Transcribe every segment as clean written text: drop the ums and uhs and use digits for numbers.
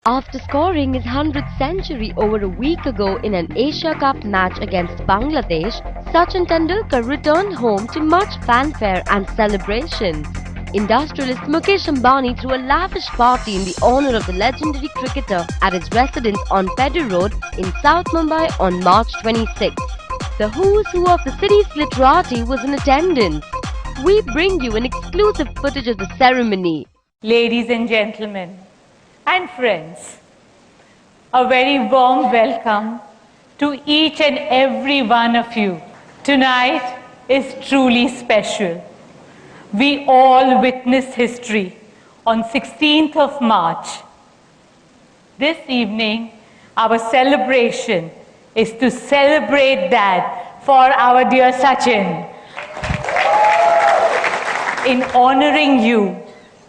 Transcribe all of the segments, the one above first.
After scoring his 100th century over a week ago in an Asia Cup match against Bangladesh, Sachin Tendulkar returned home to much fanfare and celebration. Industrialist Mukesh Ambani threw a lavish party in the honor of the legendary cricketer at his residence on Pedder Road in South Mumbai on March 26. The who's who of the city's literati was in attendance. We bring you an exclusive footage of the ceremony. Ladies and gentlemen, and friends, a very warm welcome to each and every one of you. Tonight is truly special. We all witnessed history on 16th of March. This evening, our celebration is to celebrate that for our dear Sachin. In honoring you,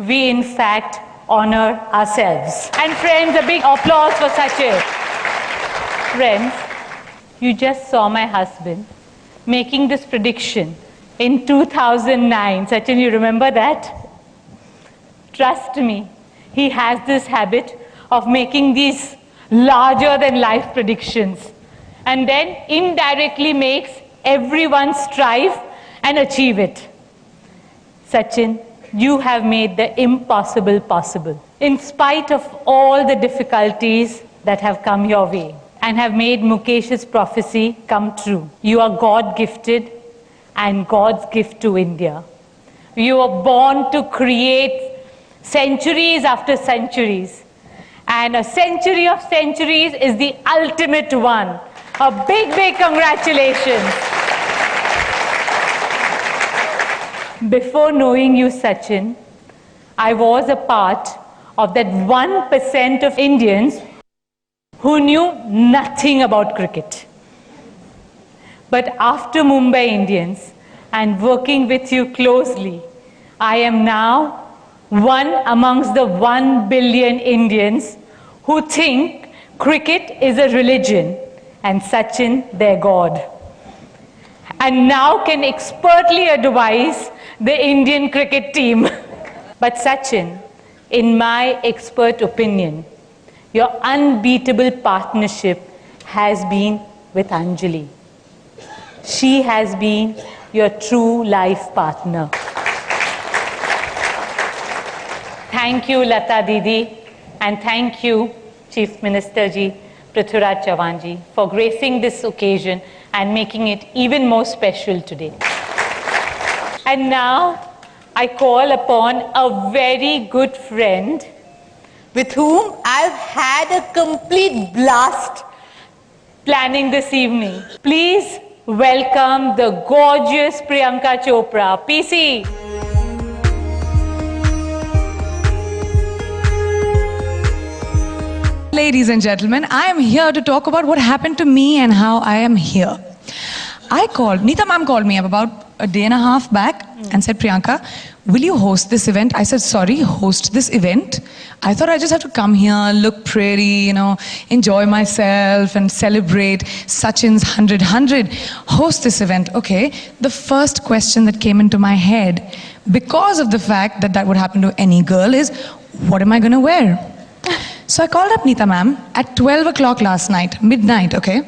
we in fact honor ourselves. And friends, a big applause for Sachin. Friends, you just saw my husband making this prediction in 2009. Sachin, you remember that? Trust me, he has this habit of making these larger than life predictions and then indirectly makes everyone strive and achieve it. Sachin, you have made the impossible possible. In spite of all the difficulties that have come your way and have made Mukesh's prophecy come true, you are God-gifted and God's gift to India. You are born to create centuries after centuries. And a century of centuries is the ultimate one. A big, big congratulations. Before knowing you, Sachin, I was a part of that 1% of Indians who knew nothing about cricket. But after Mumbai Indians and working with you closely, I am now one amongst the 1 billion Indians who think cricket is a religion and Sachin their God. And now can expertly advise the Indian cricket team. But Sachin, in my expert opinion, your unbeatable partnership has been with Anjali. She has been your true life partner. Thank you, Lata Didi, and thank you, Chief Minister Ji, Prithviraj Chavan Ji, for gracing this occasion and making it even more special today. And now, I call upon a very good friend with whom I've had a complete blast planning this evening. Please welcome the gorgeous Priyanka Chopra, PC. Ladies and gentlemen, I am here to talk about what happened to me and how I am here. Neeta ma'am called me up about a day and a half back and said, Priyanka, will you host this event? I said, sorry, host this event? I thought I just have to come here, look pretty, enjoy myself and celebrate Sachin's 100, host this event. Okay, the first question that came into my head, because of the fact that that would happen to any girl, is, what am I going to wear? So I called up Neeta ma'am at 12 o'clock last night, midnight, okay,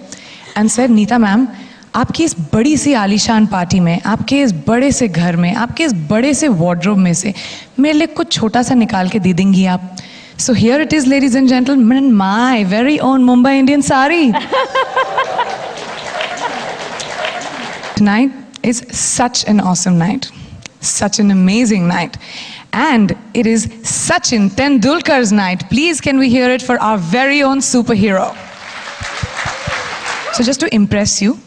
and said, Neeta ma'am, आपकी इस बड़ी सी आलीशान party में, आपके इस बड़े से घर में, आपके इस बड़े से वार्डरोब में से मेरे लिए कुछ छोटा सा निकाल के दे देंगी आप? So here it is, ladies and gentlemen, my very own Mumbai Indian sari. Tonight is such an awesome night, such an amazing night. And it is Sachin Tendulkar's night. Please can we hear it for our very own superhero. So just to impress you,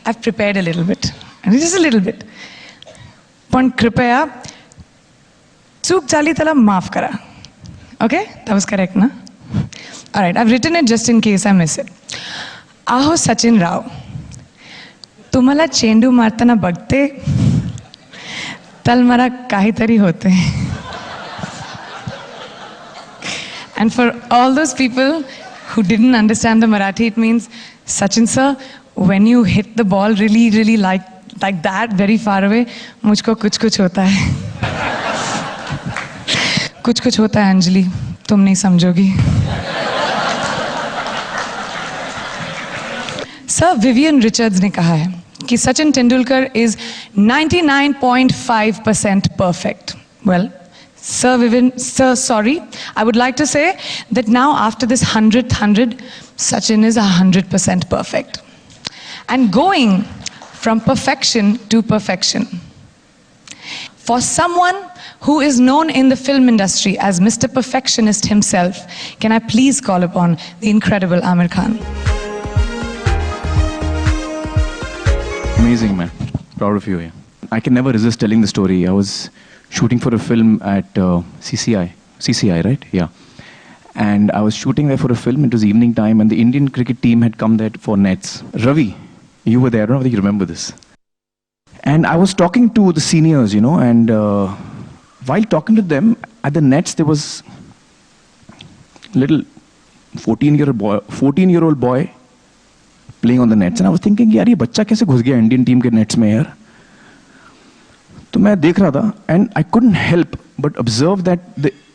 I've prepared a little bit, and just a little bit. Pon kripaya, chuk jali tala maaf kara. Okay, that was correct, na? All right, I've written it just in case I miss it. Aho Sachin Rao, tumhala chendu martana bagte, tal mara kahitari hote. And for all those people who didn't understand the Marathi, it means, Sachin sir, when you hit the ball really like that, very far away, mujhko kuch hota hai. कुछ कुछ होता है अंजलि, तुम नहीं समझोगी. Sir Vivian Richards ने कहा है कि Sachin Tendulkar is 99.5% perfect. Well, Sir Vivian, sir, sorry. I would like to say that now after this 100th, Sachin is 100% perfect. And going from perfection to perfection. For someone who is known in the film industry as Mr. Perfectionist himself, can I please call upon the incredible Amir Khan? Amazing, man. Proud of you. Yeah. I can never resist telling the story. I was shooting for a film at CCI, right? Yeah. And I was shooting there for a film. It was evening time, and the Indian cricket team had come there for nets. Ravi, you were there. I don't know whether you remember this. And I was talking to the seniors, you know, and while talking to them at the nets, there was little 14-year-old boy playing on the nets, and I was thinking, यार ये बच्चा कैसे घुस गया Indian team के nets में यार? तो मैं देख रहा था, and I couldn't help but observe that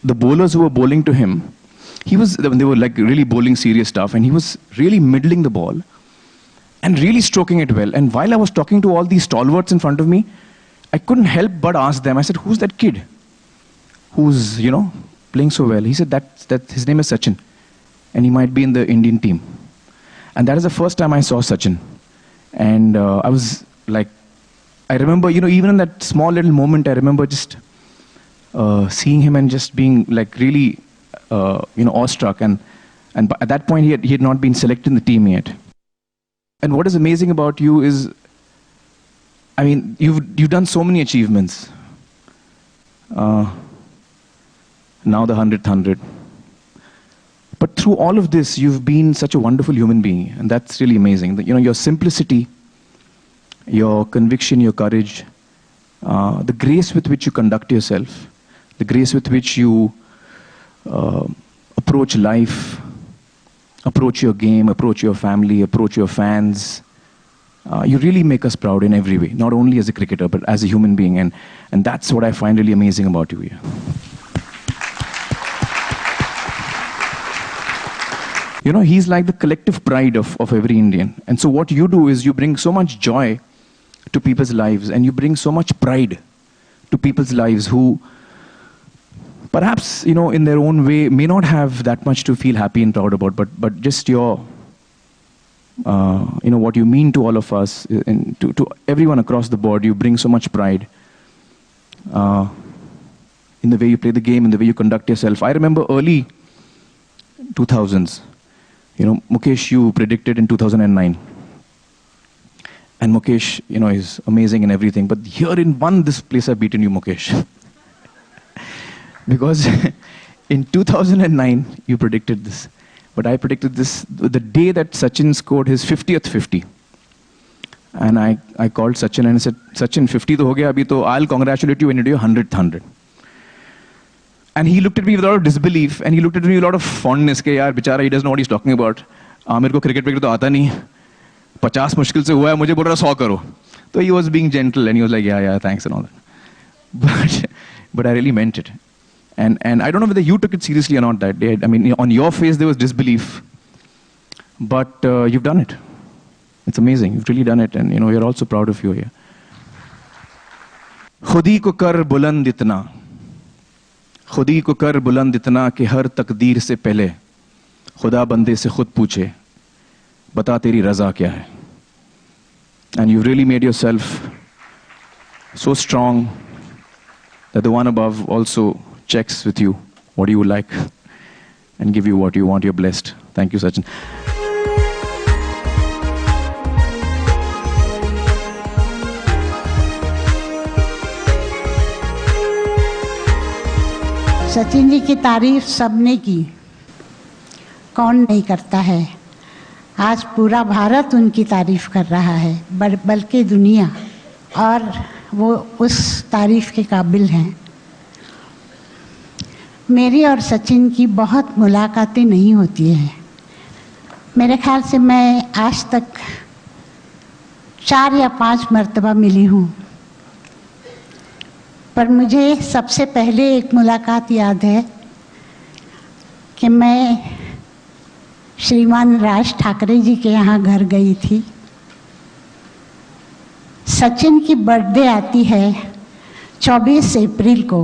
the bowlers who were bowling to him, they were like really bowling serious stuff, and he was really middling the ball and really stroking it well. And while I was talking to all these stalwarts in front of me, I couldn't help but ask them. I said, "Who's that kid who's, you know, playing so well?" He said that his name is Sachin, and he might be in the Indian team. And that is the first time I saw Sachin. And I was like, I remember, you know, even in that small little moment, I remember just seeing him and just being like really, you know, awestruck. And at that point, he had not been selected in the team yet. And what is amazing about you is, I mean, you've done so many achievements. Now the 100th. But through all of this, you've been such a wonderful human being, and that's really amazing. You know, your simplicity, your conviction, your courage, the grace with which you conduct yourself, the grace with which you approach life, approach your game, approach your family, approach your fans. You really make us proud in every way, not only as a cricketer, but as a human being, and that's what I find really amazing about you. Yeah. You know, he's like the collective pride of every Indian. And so what you do is you bring so much joy to people's lives, and you bring so much pride to people's lives who perhaps, you know, in their own way may not have that much to feel happy and proud about, but just your, you know, what you mean to all of us, and to everyone across the board, you bring so much pride in the way you play the game, in the way you conduct yourself. I remember early 2000s, you know, Mukesh, you predicted in 2009. And Mukesh, you know, is amazing in everything. But here in this place I've beaten you, Mukesh. Because in 2009, you predicted this. But I predicted this the day that Sachin scored his 50th 50. And I called Sachin and I said, Sachin, 50 to ho gaya abhi, to I'll congratulate you when you do your 100th 100. And he looked at me with a lot of disbelief, and he looked at me with a lot of fondness. Ke yaar, bichara, he doesn't know what he's talking about. Amir ko cricket to aata nahi. 50 मुश्किल से हुआ है, मुझे बोल रहा 100 करो. So he was being gentle, and he was like, yeah, thanks and all that. But I really meant it. And I don't know whether you took it seriously or not that day. I mean, on your face there was disbelief. But you've done it. It's amazing. You've really done it, and you know, we're also proud of you here. खुदी को कर बुलंद इतना, खुदी को कर बुलंद इतना कि हर तकदीर से पहले खुदा बंदे से खुद पूछे, बता तेरी रजा क्या है. And you've really made yourself so strong that the one above also checks with you what you would like and give you what you want. You're blessed. Thank you, Sachin. Sachin ji की तारीफ सबने की, कौन नहीं करता है. आज पूरा भारत उनकी तारीफ कर रहा है, बल्कि दुनिया, और वो उस तारीफ के काबिल हैं. मेरी और सचिन की बहुत मुलाकातें नहीं होती हैं. मेरे ख्याल से मैं आज तक 4 या 5 मर्तबा मिली हूँ. पर मुझे सबसे पहले एक मुलाकात याद है कि मैं श्रीमान राज ठाकरे जी के यहाँ घर गई थी। सचिन की बर्थडे आती है 24 अप्रैल को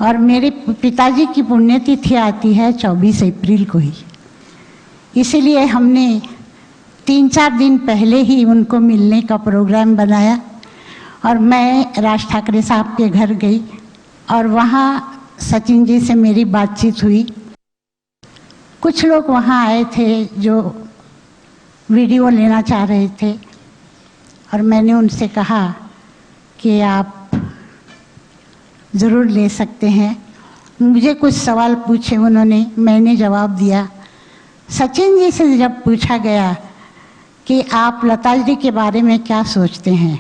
और मेरे पिताजी की पुण्यतिथि आती है 24 अप्रैल को ही। इसीलिए हमने 3-4 दिन पहले ही उनको मिलने का प्रोग्राम बनाया और मैं राज ठाकरे साहब के घर गई और वहाँ सचिन जी से मेरी बातचीत हुई। कुछ लोग वहाँ आए थे जो वीडियो लेना चाह रहे थे और मैंने उनसे कहा कि आप ज़रूर ले सकते हैं। मुझे कुछ सवाल पूछे उन्होंने, मैंने जवाब दिया। सचिन जी से जब पूछा गया कि आप लता जी के बारे में क्या सोचते हैं,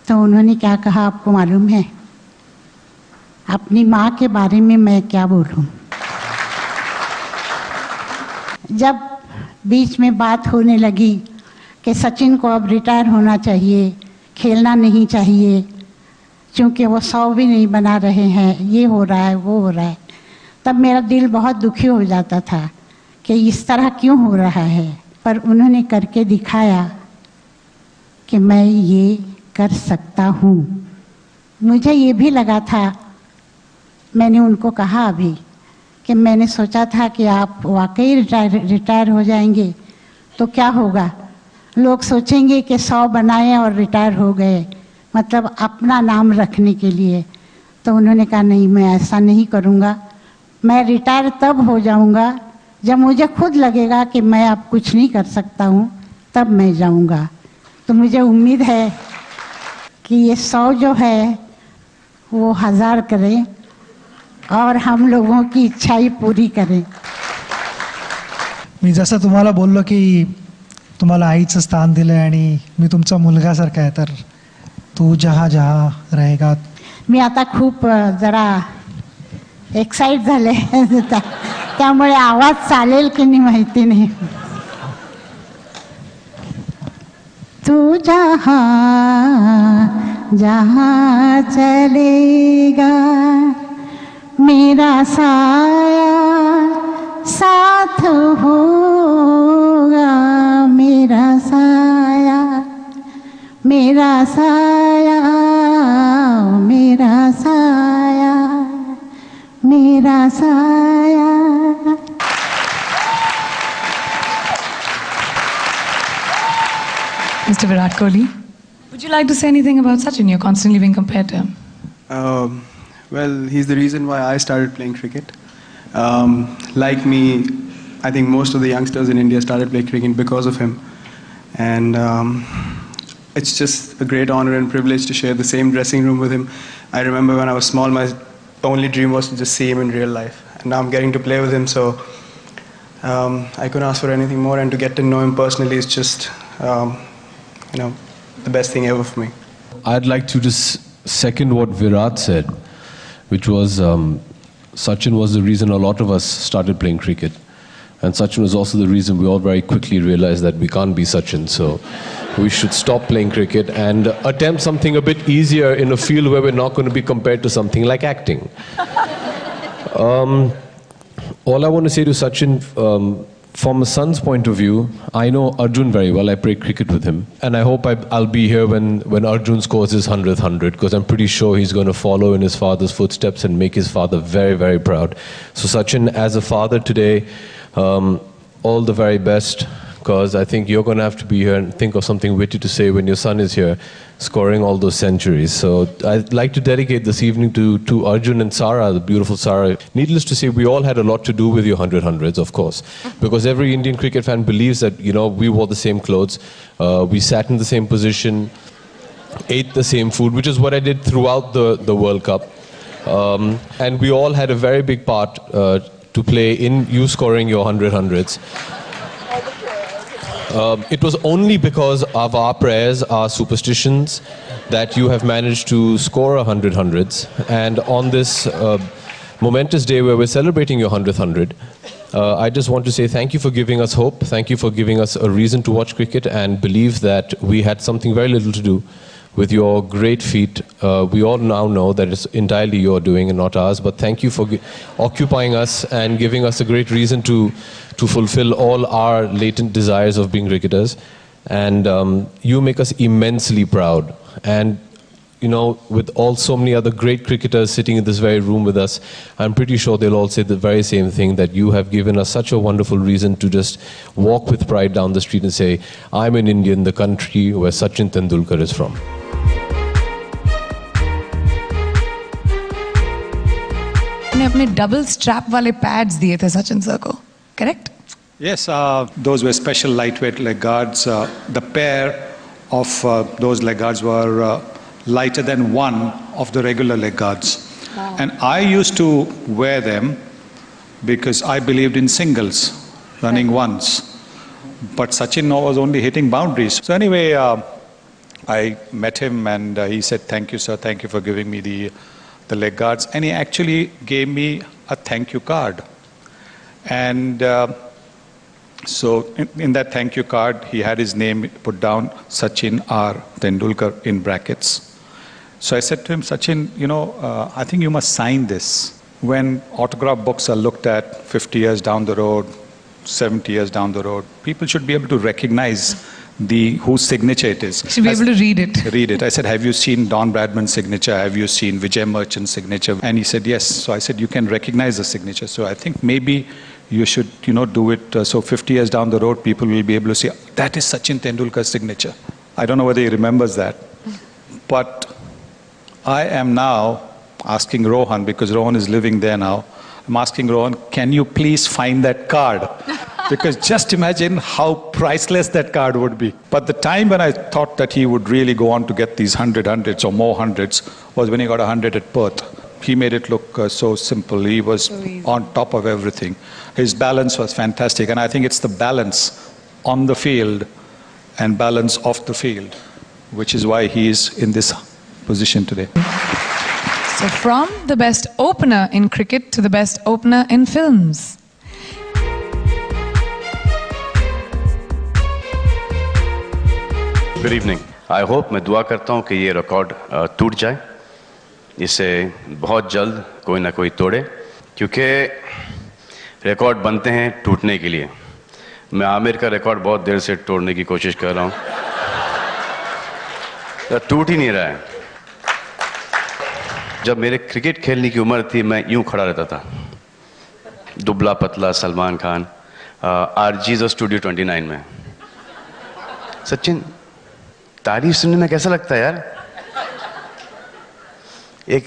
तो उन्होंने क्या कहा आपको मालूम है? अपनी माँ के बारे में मैं क्या बोलूँ। जब बीच में बात होने लगी कि सचिन को अब रिटायर होना चाहिए, खेलना नहीं चाहिए, क्योंकि वो 100 भी नहीं बना रहे हैं, ये हो रहा है वो हो रहा है, तब मेरा दिल बहुत दुखी हो जाता था कि इस तरह क्यों हो रहा है। पर उन्होंने करके दिखाया कि मैं ये कर सकता हूँ। मुझे ये भी लगा था, मैंने उनको कहा अभी कि मैंने सोचा था कि आप वाकई रिटायर हो जाएंगे तो क्या होगा, लोग सोचेंगे कि 100 बनाए और रिटायर हो गए, मतलब अपना नाम रखने के लिए। तो उन्होंने कहा नहीं, मैं ऐसा नहीं करूँगा, मैं रिटायर तब हो जाऊँगा जब मुझे खुद लगेगा कि मैं अब कुछ नहीं कर सकता हूँ, तब मैं जाऊँगा। तो मुझे उम्मीद है कि ये 100 जो है वो 1000 करें और हम लोगों की इच्छाई पूरी करें। मी जसं तुम्हाला बोललो की तुम्हाला आईचं स्थान दिलं आहे आणि मी तुमचा मुलगासारखा आहे, तर तू जहाँ जहाँ रहेगा। मी आता खूप जरा एक्साइट झाले त्यामुळे आवाज चालेल की नाही माहिती नाही। तू जहाँ जहाँ चलेगा मेरा साया साथ होगा, मेरा साया मेरा साया मेरा साया मेरा साया। Mr. Virat Kohli, would you like to say anything about Sachin? You're constantly being compared to him. Well, he's the reason why I started playing cricket. Like me, I think most of the youngsters in India started playing cricket because of him. And it's just a great honor and privilege to share the same dressing room with him. I remember when I was small, my only dream was to just see him in real life. And now I'm getting to play with him, so I couldn't ask for anything more. And to get to know him personally is just, the best thing ever for me. I'd like to just second what Virat said, which was Sachin was the reason a lot of us started playing cricket. And Sachin was also the reason we all very quickly realized that we can't be Sachin. So we should stop playing cricket and attempt something a bit easier in a field where we're not going to be compared to something like acting. All I want to say to Sachin, from a son's point of view, I know Arjun very well. I played cricket with him. And I hope I'll be here when Arjun scores his 100th 100, because I'm pretty sure he's going to follow in his father's footsteps and make his father very, very proud. So Sachin, as a father today, all the very best, because I think you're going to have to be here and think of something witty to say when your son is here, scoring all those centuries. So I'd like to dedicate this evening to Arjun and Sara, the beautiful Sara. Needless to say, we all had a lot to do with your 100 hundreds, of course, because every Indian cricket fan believes that, we wore the same clothes, we sat in the same position, ate the same food, which is what I did throughout the World Cup. And we all had a very big part to play in you scoring your 100 hundreds. It was only because of our prayers, our superstitions, that you have managed to score 100 hundreds. And on this momentous day where we're celebrating your 100th 100, I just want to say thank you for giving us hope. Thank you for giving us a reason to watch cricket and believe that we had something very little to do with your great feat. We all now know that it's entirely your doing and not ours, but thank you for occupying us and giving us a great reason to fulfill all our latent desires of being cricketers. And you make us immensely proud. And you know, with all so many other great cricketers sitting in this very room with us, I'm pretty sure they'll all say the very same thing, that you have given us such a wonderful reason to just walk with pride down the street and say, I'm an Indian, the country where Sachin Tendulkar is from. आपने अपने double strap वाले pads दिए थे Sachin sir को, correct? Yes, those were special lightweight leg guards. The pair of those leg guards were lighter than one of the regular leg guards. Wow. And I used to wear them because I believed in singles, running ones. But Sachin was only hitting boundaries. So anyway, I met him and he said, thank you, sir, thank you for giving me the leg guards. And he actually gave me a thank you card. And so in that thank you card, he had his name put down, Sachin R. Tendulkar in brackets. So I said to him, Sachin, you know, I think you must sign this. When autograph books are looked at 50 years down the road, 70 years down the road, people should be able to recognize whose signature it is. Should be able to read it. Read it. I said, have you seen Don Bradman's signature? Have you seen Vijay Merchant's signature? And he said, yes. So I said, you can recognize the signature. So I think maybe you should, you know, do it. So 50 years down the road, people will be able to say, that is Sachin Tendulkar's signature. I don't know whether he remembers that. But I am now asking Rohan, because Rohan is living there now, I'm asking Rohan, can you please find that card? Because just imagine how priceless that card would be. But the time when I thought that he would really go on to get these hundreds or more hundreds was when he got 100 at Perth. He made it look so simple. He was on top of everything. His balance was fantastic. And I think it's the balance on the field and balance off the field, which is why he is in this position today. So from the best opener in cricket to the best opener in films. Good evening. I hope, मैं दुआ करता हूँ कि ये record टूट जाए, इसे बहुत जल्द कोई ना कोई तोड़े, क्योंकि रिकॉर्ड बनते हैं टूटने के लिए। मैं आमिर का रिकॉर्ड बहुत देर से तोड़ने की कोशिश कर रहा हूँ, टूट ही नहीं रहा है। जब मेरे क्रिकेट खेलने की उम्र थी, मैं यूं खड़ा रहता था, दुबला पतला सलमान खान, आरजीज और स्टूडियो 29 में। सचिन, तारीफ सुनने में कैसा लगता है यार? एक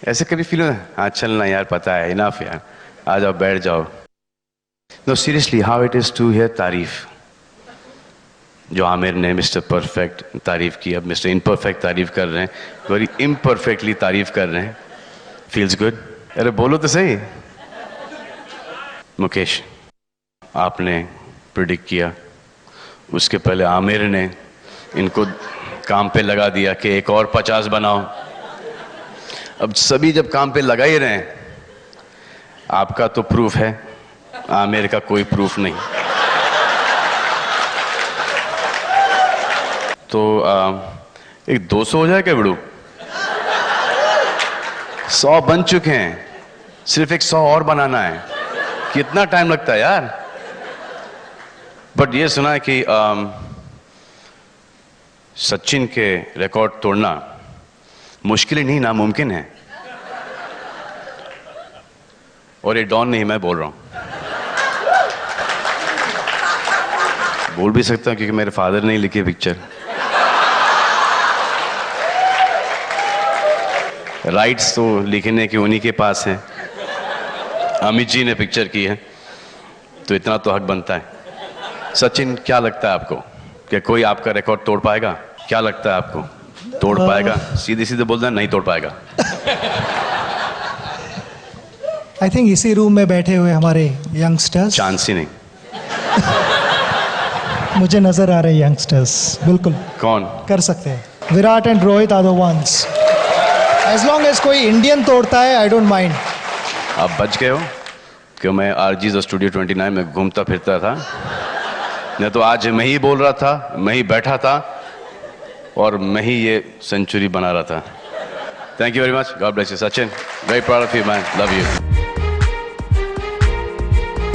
ऐसे कभी फील होता है, हाँ चलना यार, पता है, इनफ यार, आ जाओ बैठ जाओ। No seriously, how it is to hear तारीफ। जो आमिर ने मिस्टर परफेक्ट तारीफ की, अब मिस्टर इम्परफेक्ट तारीफ कर रहे हैं, वेरी इम्परफेक्टली तारीफ कर रहे हैं। Feels good. अरे बोलो तो सही। मुकेश, आपने प्रिडिक्ट किया, उसके पहले आमिर ने इनको काम पे लगा दिया कि एक और 50 बनाओ। अब सभी जब काम पे लगा ही रहे हैं, आपका तो प्रूफ है, आमिर का कोई प्रूफ नहीं। तो एक 200 हो जाए क्या बिड़ू? 100 बन चुके हैं, सिर्फ एक 100 और बनाना है। कितना टाइम लगता है यार? बट ये सुना है कि सचिन के रिकॉर्ड तोड़ना मुश्किल ही नहीं, नामुमकिन है। और ये डॉन नहीं, मैं बोल रहा हूं। बोल भी सकता हूं क्योंकि मेरे फादर ने लिखी पिक्चर। राइट्स तो लिखने के उन्हीं के पास हैं, अमित जी ने पिक्चर की है, तो इतना तो हक बनता है। सचिन, क्या लगता है आपको कि कोई आपका रिकॉर्ड तोड़ पाएगा? क्या लगता है आपको, तोड़ पाएगा? सीधे सीधे बोल देना, नहीं तोड़ पाएगा। आई थिंक इसी रूम में बैठे हुए हमारे यंगस्टर्स, चांस ही नहीं। मुझे नजर आ रहे यंगस्टर्स, बिल्कुल कौन कर सकते हैं। Virat and Rohit are the ones. As long as कोई इंडियन तोड़ता है, आई डोंट माइंड। आप बच गए हो कि मैं आरजीज और स्टूडियो 29 में घूमता फिरता था, नहीं तो आज मैं ही बोल रहा था, मैं ही बैठा था। और मैं ही ये सेंचुरी बना रहा था. Thank you very much. God bless you, Sachin. Very proud of you, man. Love you.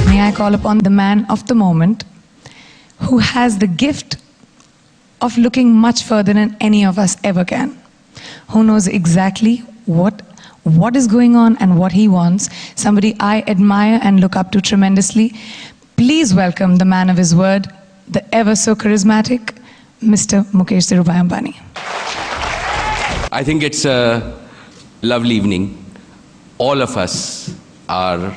May I call upon the man of the moment who has the gift of looking much further than any of us ever can, who knows exactly what is going on and what he wants, somebody I admire and look up to tremendously. Please welcome the man of his word, the ever so charismatic Mr. Mukesh Ambani. I think it's a lovely evening. All of us are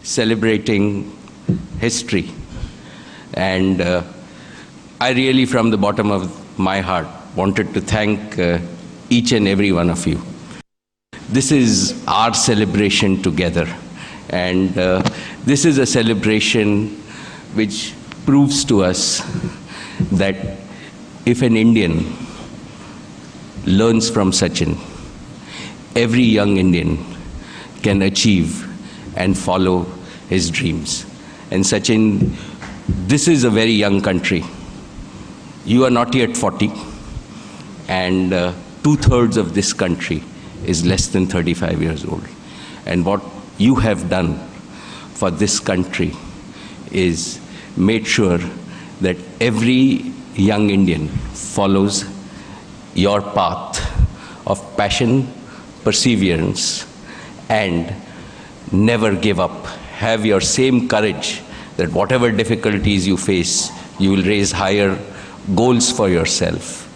celebrating history. And I really, from the bottom of my heart, wanted to thank each and every one of you. This is our celebration together. And this is a celebration which proves to us that if an Indian learns from Sachin, every young Indian can achieve and follow his dreams. And Sachin, this is a very young country. You are not yet 40, and 2/3 of this country is less than 35 years old. And what you have done for this country is made sure that every young Indian follows your path of passion, perseverance, and never give up. Have your same courage that whatever difficulties you face, you will raise higher goals for yourself.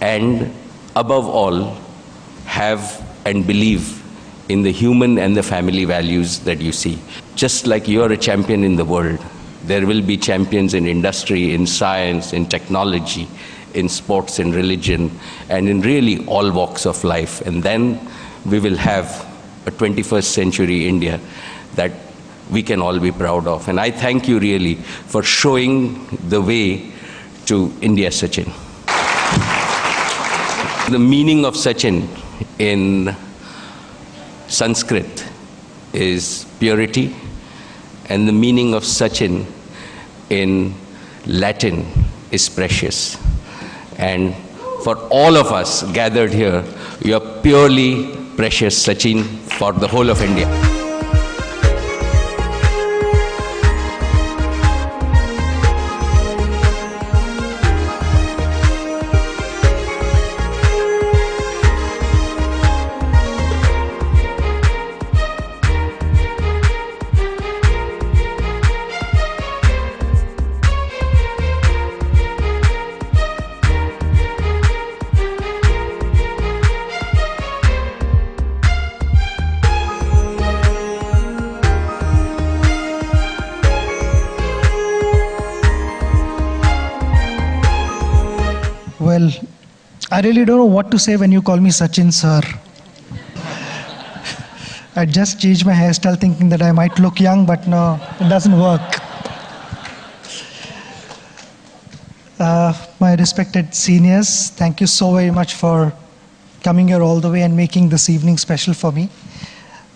And above all, have and believe in the human and the family values that you see. Just like you are a champion in the world, there will be champions in industry, in science, in technology, in sports, in religion, and in really all walks of life. And then we will have a 21st century India that we can all be proud of. And I thank you really for showing the way to India, Sachin. The meaning of Sachin in Sanskrit is purity, and the meaning of Sachin in Latin is precious. And for all of us gathered here, you are purely precious, Sachin, for the whole of India. Well, I really don't know what to say when you call me Sachin sir. I just changed my hairstyle thinking that I might look young, but no, it doesn't work. My respected seniors, thank you so very much for coming here all the way and making this evening special for me.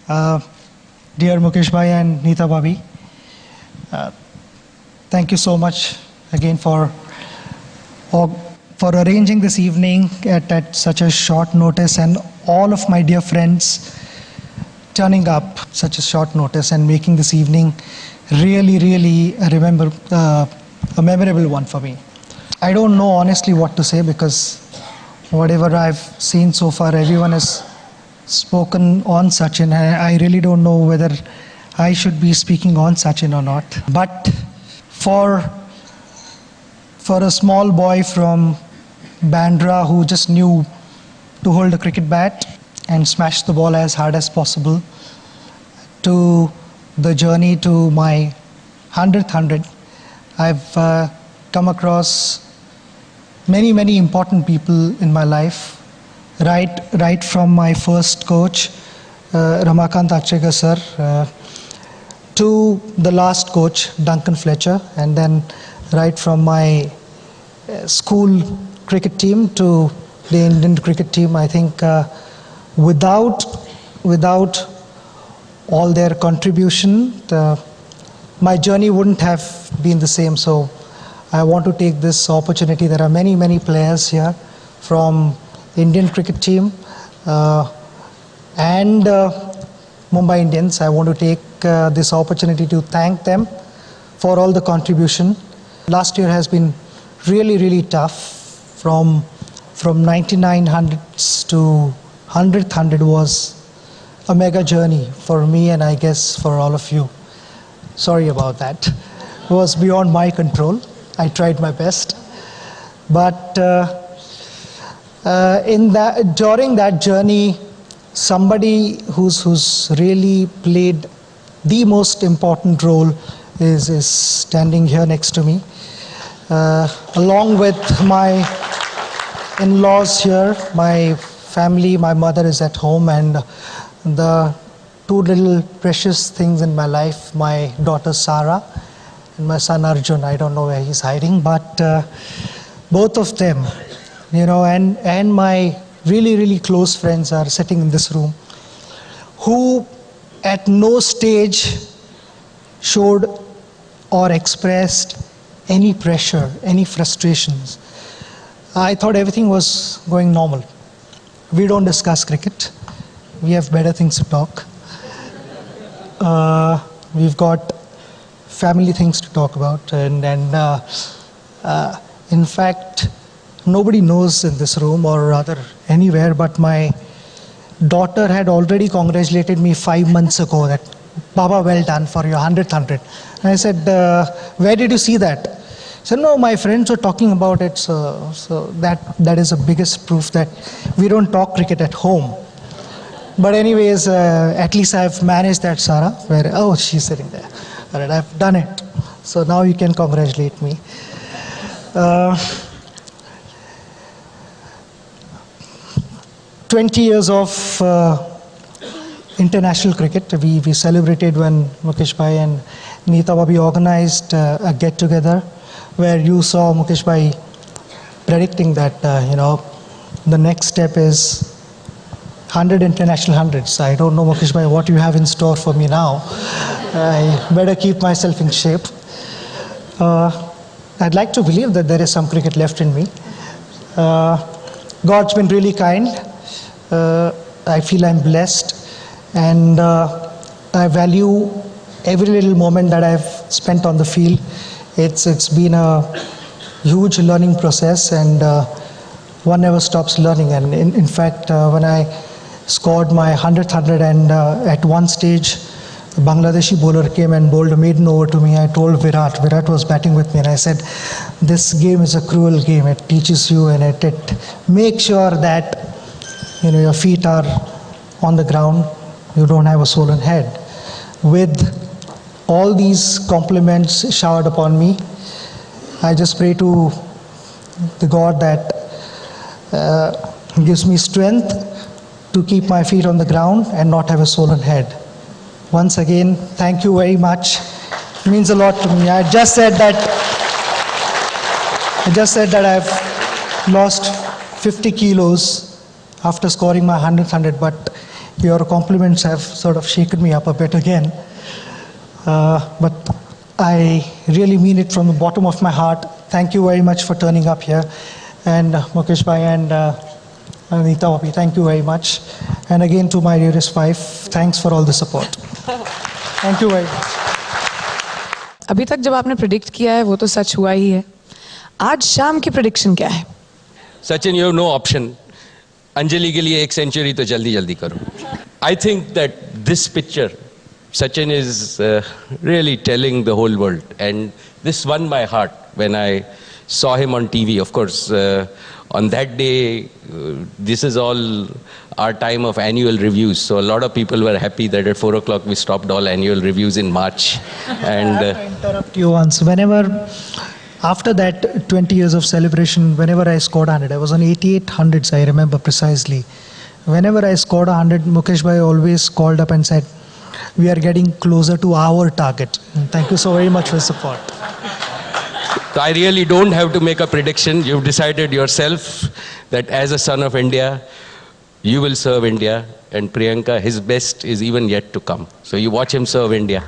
Dear Mukesh Bhai and Neeta Bhabhi, thank you so much again for arranging this evening at such a short notice, and all of my dear friends turning up such a short notice and making this evening really a memorable one for me. I don't know honestly what to say, because whatever I've seen so far, everyone has spoken on Sachin. I really don't know whether I should be speaking on Sachin or not. But for a small boy from Bandra who just knew to hold a cricket bat and smash the ball as hard as possible, to the journey to my 100th 100, I've come across many important people in my life, right from my first coach, Ramakant Achrekar sir, to the last coach, Duncan Fletcher, and then right from my school cricket team to the Indian cricket team. I think without all their contribution, my journey wouldn't have been the same. So I want to take this opportunity. There are many, many players here from Indian cricket team and Mumbai Indians. I want to take this opportunity to thank them for all the contribution. Last year has been really, really tough. From 9900s to 100th was a mega journey for me and I guess for all of you. Sorry about that. It was beyond my control. I tried my best. But during that journey, somebody who's really played the most important role is standing here next to me. Along with my in-laws here, my family, my mother is at home, and the two little precious things in my life, my daughter Sarah and my son Arjun. I don't know where he's hiding, but both of them, you know, and my really, really close friends are sitting in this room, who at no stage showed or expressed any pressure, any frustrations. I thought everything was going normal. We don't discuss cricket. We have better things to talk. We've got family things to talk about, and in fact, nobody knows in this room or rather anywhere, but my daughter had already congratulated me 5 months ago that, Baba, well done for your 100th 100. And I said, where did you see that? She said, no, my friends were talking about it, so that is the biggest proof that we don't talk cricket at home. But anyways, at least I've managed that, Sarah. Oh, she's sitting there. All right, I've done it. So now you can congratulate me. 20 years of international cricket. We celebrated when Mukesh Bhai and Neeta Ambani organized a get-together where you saw Mukesh Bhai predicting that, you know, the next step is 100 international hundreds. I don't know, Mukesh Bhai, what you have in store for me now. I better keep myself in shape. I'd like to believe that there is some cricket left in me. God's been really kind. I feel I'm blessed, and I value every little moment that I've spent on the field. It's been a huge learning process, and one never stops learning. And in fact, when I scored my 100th 100, and at one stage, the Bangladeshi bowler came and bowled a maiden over to me. I told Virat was batting with me, and I said, this game is a cruel game. It teaches you, and it makes sure that, you know, your feet are on the ground, you don't have a swollen head. With all these compliments showered upon me, I just pray to the God that gives me strength to keep my feet on the ground and not have a swollen head. Once again, thank you very much. It means a lot to me. I just said that I've lost 50 kilos after scoring my 100th 100, but your compliments have sort of shaken me up a bit again. But I really mean it from the bottom of my heart. Thank you very much for turning up here. And Mukesh Bhai and Neeta Ambani, thank you very much. And again to my dearest wife, thanks for all the support. Thank you very much. अभी तक जब आपने predict किया है वो तो सच हुआ ही है. आज शाम की प्रेडिक्शन क्या है? Sachin, you have no option. Anjali के लिए 1 सेंचुरी तो जल्दी जल्दी करो. I think that this picture, Sachin is really telling the whole world, and this won my heart when I saw him on TV. Of course, on that day, this is all our time of annual reviews. So a lot of people were happy that at 4 o'clock we stopped all annual reviews in March. And I have to interrupt you once. After that 20 years of celebration, whenever I scored 100, I was on 88 hundreds, I remember precisely. Whenever I scored 100, Mukesh Bhai always called up and said, we are getting closer to our target. And thank you so very much for your support. So I really don't have to make a prediction. You've decided yourself that as a son of India, you will serve India. And Priyanka, his best is even yet to come. So you watch him serve India.